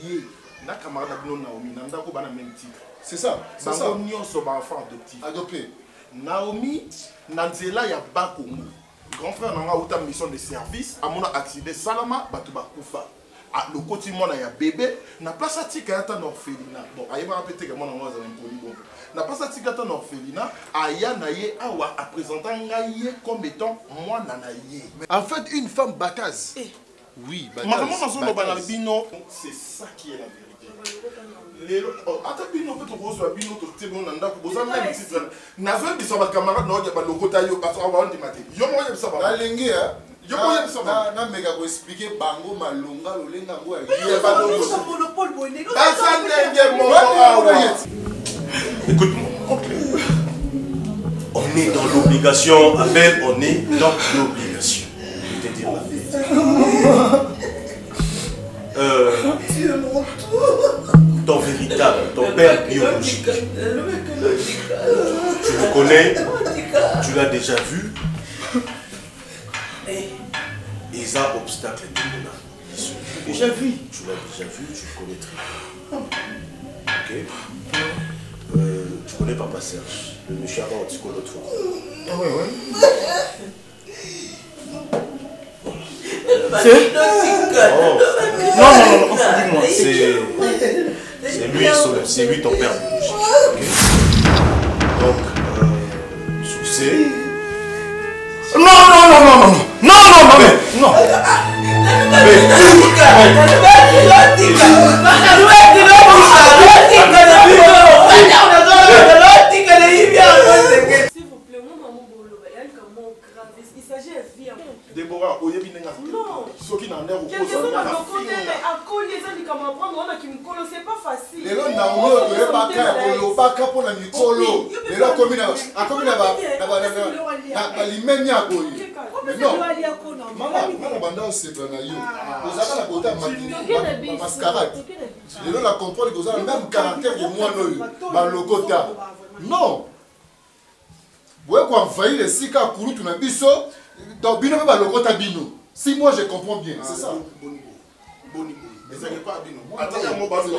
Ye. Na camarade bino Naomi, nanda ko bana même titre. C'est ça. C'est ça. Bango nyonso ba enfant adoptif. Adopté. Naomi Nanzela ya Bakongo. Grand frère nanga uta mission de service, a mon accident salama batu bakufa. Ah, le quotidien na ya bébé, na place à tika ta orphelinat. Bon, aïe va répéter que mon nanga za impoli bon. Na place à tika ta orphelinat, aya na ye awa a présentant ngaye comme étant moi nanaye. En fait, une femme batasse. Oui, batasse. Maman dans son bino, c'est ça qui est la vérité. Attends, bino peut te recevoir bino to te bon nanda ko boza même titre. Na zo bi so ba camarade na o ba lokota yo parce que on dimate. Yo mo yeb ça ba. La lingue hein. Yo mo yeb ça ba. Na mega ko expliquer bango malonga lolenga ngo ya. Écoute-moi. On est dans l'obligation, Abel, on est dans l'obligation. Je vais te dire la vérité. Ton véritable, ton père biologique. Tu le connais, tu l'as déjà vu. Et ça, obstacle est déjà vu. Tu l'as déjà vu, tu le connais très bien. Ok. Tu connais Papa Serge, le monsieur avant Antico l'autre fois. Ah ouais, ouais. Non, dis-moi. C'est lui ton père biologique. Okay. Donc, succès. Non. S'il vous plaît, moi, maman, il y a un mot grave. Il s'agit de vie. Déborah, oyebi nenga. Non. Soki na ndero ko Quelqu'un so m'a na côté mais à coller ça dit comment prendre on a qui me colle, c'est pas facile. Les gens Naomi ne pas faire le baka pour la mikolo. Les gens comme na limenya ko. Non. Maman banda c'est bana yo. Ozaka na kota mascarade. Les gens la comprendre que vous avez le même caractère que moi no. Ba lokota. Non. Vous avez envahi les sika kuru tu na biso. Donc bino ba lokota bino. Si moi je comprends bien, c'est ça. Boni. Mais ça n'est pas bino. Attends, il y a un mot bas, c'est le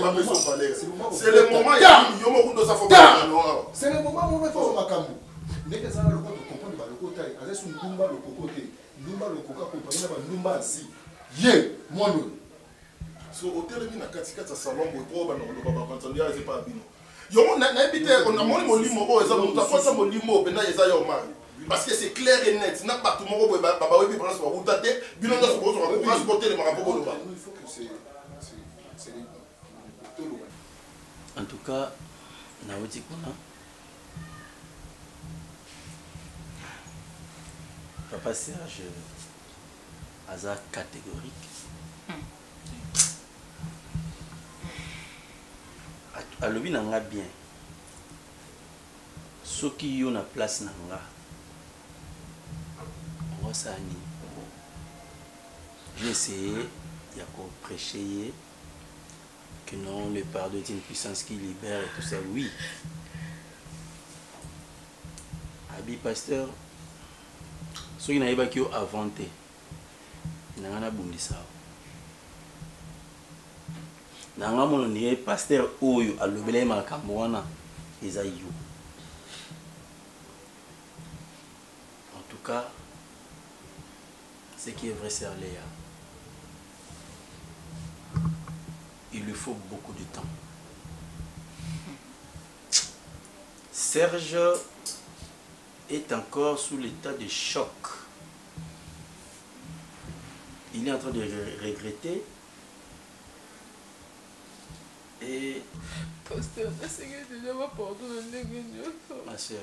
moment il y a yo mo kundo sa foka. C'est le moment où on va faire makambo. Dès que ça va le comprendre ba lokota, avec son ndumba le kokote. Ndumba le koka compagnie na ba ndumba si. Ye, moi non. So hôtel bi na katika ta salon pour ba no ba ba entendre c'est pas bino. Yo, n'habite, on a mon limo, oh, ça monte à force mon limo, ben là, ils ont mal. Parce que c'est clair et net. N'a pas tout le monde, papa, oui, prend son route, bilan de ce gros, on va transporter les marabouts. Il faut que c'est en tout cas, Naouti Kuna, Papa Serge, hasard catégorique. À l'objet n'a bien. Ce qui y a place n'a pas. On va s'en j'ai essayé, il y a qu'à prêcher que non, le pardon est une puissance qui libère et tout ça, oui. Abi pasteur, ceux qui n'avaient pas qui ont inventé, ils n'ont pas bondi ça. Nanga mon ni pasteur oyo alobele makambo wana eza yo. En tout cas, ce qui est vrai c'est Léa. Il lui faut beaucoup de temps. Serge est encore sous l'état de choc. Il est en train de regretter. Et... Pasteur, ma soeur. Pasteur,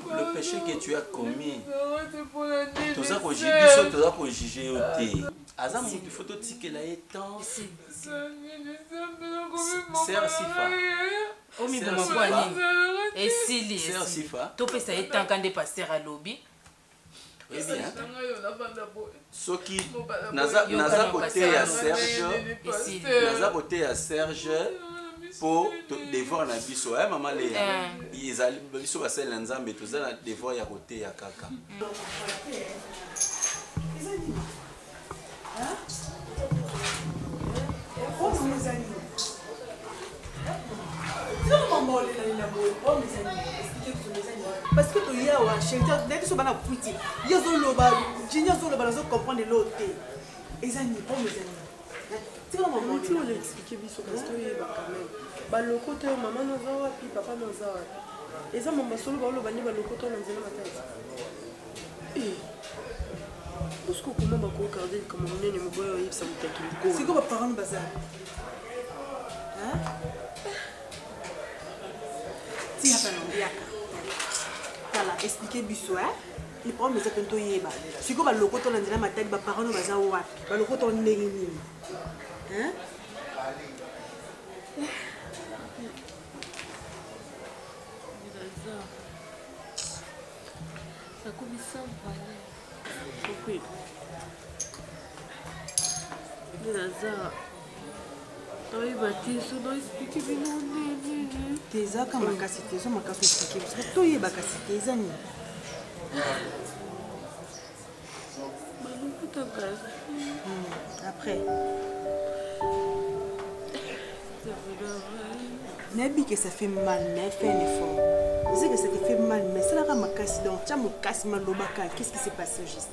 le péché que tu as commis, tout ça pour juger au thé. Azam, il faut tout tirer là et tant. Serre Sifa. Omi bon et Sili. Serre Sifa. Tu peux essayer tant qu'un des pasteurs à lobby. Eh bien, ce qui naza côté à Serge, naza côté à Serge pour devoir na biso. Eh maman Léa, ils allaient biso à celle nzambe tout ça devoir ya côté ya kaka. Parce que tu y as un chien, tu as des choses à poutir. Il y a des loba, tu y a des loba, tu comprends l'autre. Et ça n'y est pas mes amis. Tu vas m'en dire, on expliquer biso parce que il va quand même. Bah le côté maman nous a puis papa nous a. Et ça maman solo ba lo ba ni ba le côté on nous a matin. Eh. Parce que comment ba ko regarder comme on est ne boyo yip ça vous t'inquiète. C'est quoi parents bazar? Hein? Si hapa n'ondiaka. Tala expliquer biso hein. Il prend mes attentos yeba. Si ko ba lokoto na ndina matali ba parents baza wapi? Ba lokoto ndenge nini? Hein? Ça commence à me Pourquoi? Oui, baptiste, on a expliqué que nous on Teza kama kasi tezo makasi expliquer parce que toi yeba kasi teza ni. Après. Nabi que ça fait mal, mais fais un effort. Je sais que ça te fait mal, mais ça la makasi donc tu as mon casse mal lobaka. Qu'est-ce qui s'est passé juste?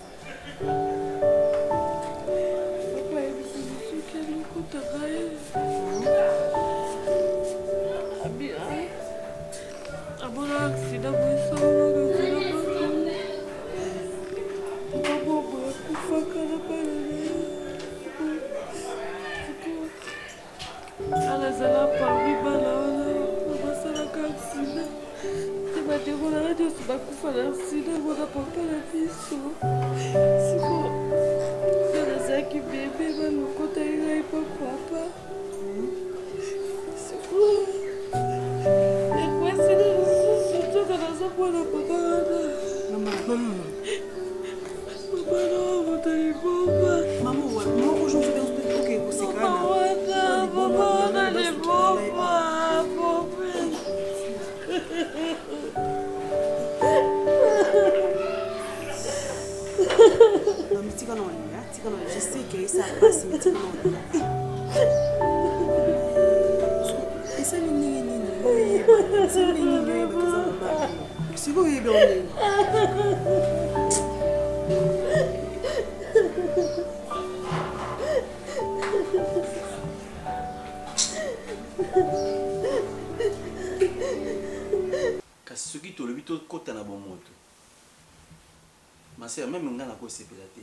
tika non tika non je sais que ça passe mais tika non et ça ni ça ni si vous y bien kasi soki tolobi tokota na bomoto masera meme nga nakosepela te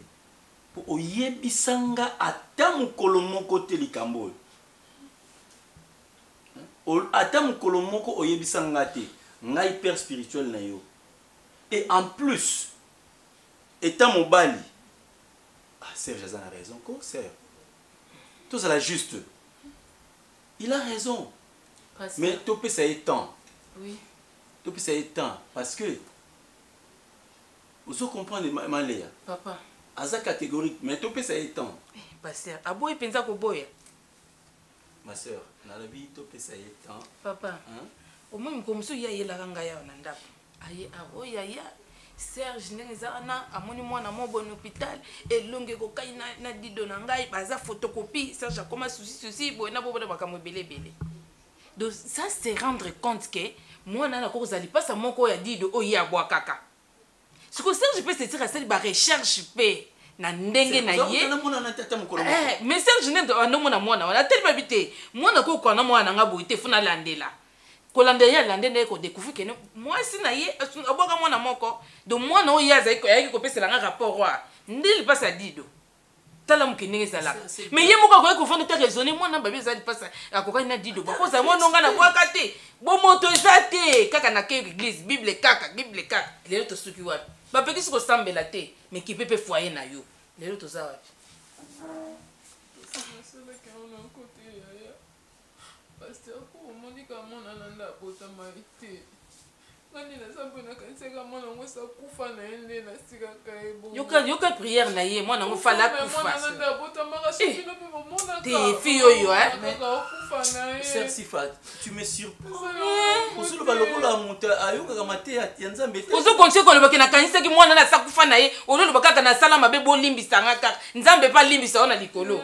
mpo oyebisanga ata mokolo moko te likambo oyo ata mokolo moko oyebisanga te ngai père spirituel na yo et en plus étant mobali Serge a raison quoi Serge tout ça la juste il a raison mais topé ça est temps oui topé ça est temps parce que vous comprenez Maléa papa aza catégorique mais topé ça est temps pasteur aboy penza ko boya ma sœur na la vie topé ça est temps papa au moins comme ça ya yela kanga ya na ndako aye aboya ya Serge Nengezana amoni mwana mo bon hôpital et longue ko kai na dido na ngai baza photocopie Serge a comme souci bo na bo ba ka mo belé. Donc ça c'est rendre compte que moi na ko zali pas ça moko ya dido o ya bwa kaka. Ce que Serge peut se dire c'est ba recherche pe na ndenge na ye. Mais Serge Nengezana no mona mwana wana tellement bité. Mwana ko ko na mwana nga boité funa landela. Kolandeya landende ko découvrir que moi si na ye aboka mwana moko do mwana o yaza ko yaki ko pesela nga rapport wa ndili passe à dido tala mkinenge sala mais ye moko ko fond te raisonner mwana babi za passe akoka na dido ba koza mwana nga na kwa kate bo moto ezate kaka na ke église bible kaka lelo to suki wa ba pekisi ko sambela te mais ki pepe foyer na yo lelo to za wapi pasteur pour monika mona nanda bota maite ngani na sambo na kanseka mona ngosa kufa na ende na sika kai bo yoka prière na ye mona ngo fala kufa mona nanda bota mara soki no pe mona te fille yo kufa na ye Sœur Sifat tu me surprends osolo balokola monte ayoka ka mate ya nzambe te ozo konse ko lobaki na kanisa ki mwana na sakufa na ye olo lobaka na sala mabe bo limbisa ngaka nzambe pa limbisa ona likolo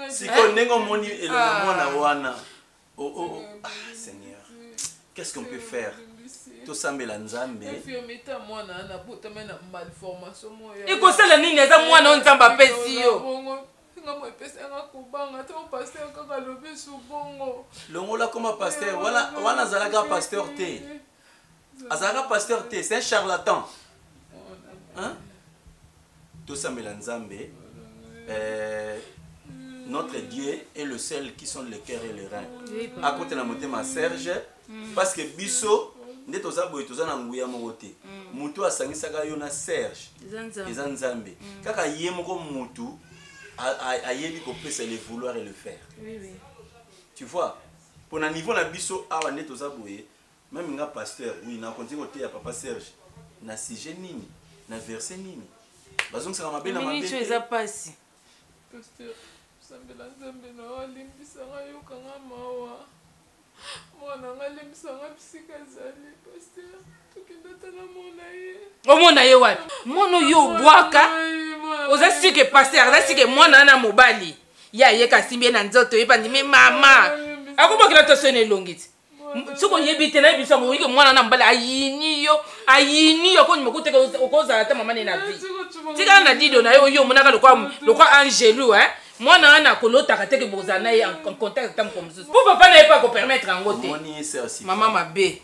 siko nengo moni elongo mwana wana oh, Seigneur, qu'est-ce qu'on peut faire? Tout ça, mais la nzambe. Et que ça, la nini, ça, moi, non, nzamba pesi yo. Longo la comme pasteur, voilà zalaga pasteur T. Azalaga pasteur T, c'est un charlatan. Hein? Tout ça, mais la nzambe. Notre Dieu est le seul qui sont le cœur et les reins. À côté de la montée ma Serge, parce que biso, nde toza boye toza na nguya mokote. Mutu asangisaka yo na Serge. Eza nzambe. Kaka ye moko mutu ayebi ko pesa le vouloir et le faire. Oui oui. Tu vois, pour na niveau na biso awa nde toza boye, même nga pasteur, oui, na continue côté ya papa Serge. Na sujet nini, na verset nini. Bazong saka mabe na mabe. Mini chose pasi. Pasteur sambela nzambe na walimbisa nga yokanga mawa mwana nga limbisa nga bisika zali pasteur tokenda tala mona ye omona ye wapi mono yo bwaka oza sike pasteur oza sike mwana na mobali ya ye kasimbi na nzoto yeba ndime mama akobokela to sone longiti soko yebite na biso ngo yike mwana na mobali ayini yo ko nyimo kuteka okoza ata mama ne na vie tika na dido na yo monaka lokwa Angelou mwana ana kolota teke bozana ye en contact tam comme ça pour papa na pas ko permettre en côté maman mabe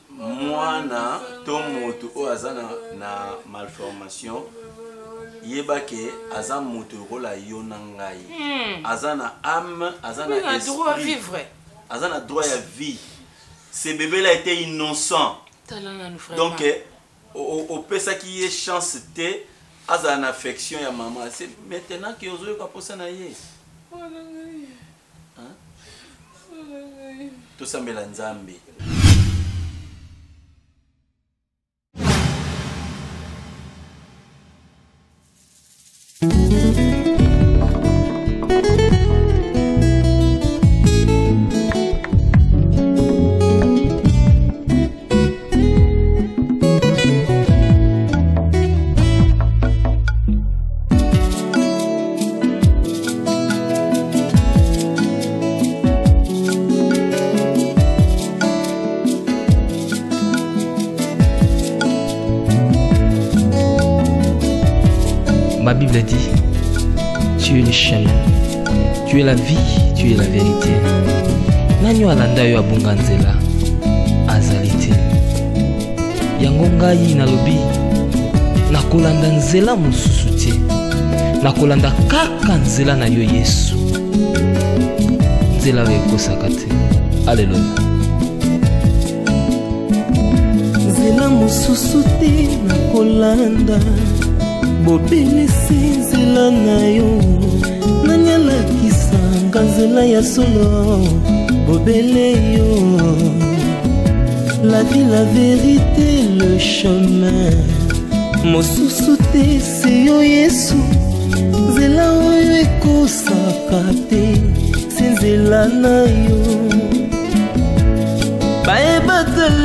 mwana to moto o azana na malformation yeba ke aza moto rola yo na ngai azana âme azana esprit azana droit à vie ce bébé là était innocent donc au pesa qui est chance té aza une affection ya maman c'est maintenant que ozo ka posa na ye hein tout ça mbela nzambe Ma Bible dit, tu es le chemin, tu es la vie, tu es la vérité. Nani alanda yo abunga nzela azali te. Yango ngai nalobi nakolanda nzela mosusu te. Nakolanda kaka nzela na yo Yesu. Nzela oyo ekosaka te. Alléluia. Nzela mosusu te nakolanda, bobelisi nzela na yo. Nani alakisanga nzela ya solo, bobele yo. La vie, la vérité, le chemin, mosusu te se yo Yesu. Nzela oyo ekosaka te, se nzela na yo. Baebata